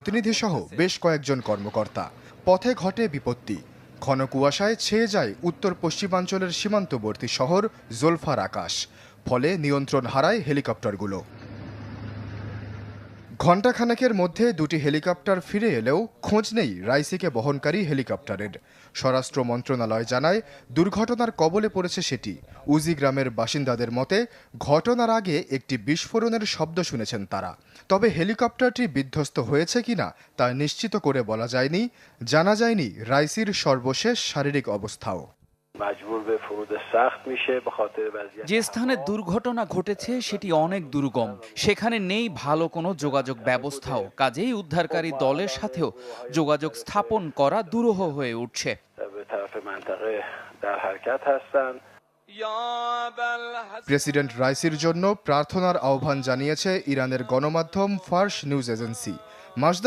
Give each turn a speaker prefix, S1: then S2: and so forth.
S1: প্রতিনিধিসহ বেশ কয়েকজন কর্মকর্তা। পথে ঘটে বিপত্তি। ঘন কুয়াশায় ছেয়ে যায় উত্তর পশ্চিমাঞ্চলের সীমান্তবর্তী শহর জোলফার আকাশ। ফলে নিয়ন্ত্রণ হারায় হেলিকপ্টারগুলো। ঘণ্টাখানেকের মধ্যে দুটি হেলিকপ্টার ফিরে এলেও খোঁজ নেই রাইসিকে বহনকারী হেলিকপ্টারের। স্বরাষ্ট্র মন্ত্রণালয় জানায়, দুর্ঘটনার কবলে পড়েছে সেটি। উজি গ্রামের বাসিন্দাদের মতে, ঘটনার আগে একটি বিস্ফোরণের শব্দ শুনেছেন তারা। তবে হেলিকপ্টারটি বিধ্বস্ত হয়েছে কিনা তা নিশ্চিত করে বলা যায়নি। জানা যায়নি রাইসির সর্বশেষ শারীরিক অবস্থাও।
S2: যে স্থানে দুর্ঘটনা ঘটেছে সেটি অনেক দুর্গম, সেখানে নেই ভালো কোনো যোগাযোগ ব্যবস্থাও। কাজেই উদ্ধারকারী দলের সাথেও যোগাযোগ স্থাপন করা দুরূহ হয়ে উঠছে।
S1: প্রেসিডেন্ট রাইসির জন্য প্রার্থনার আহ্বান জানিয়েছে ইরানের গণমাধ্যম ফার্স নিউজ এজেন্সি। মাসদার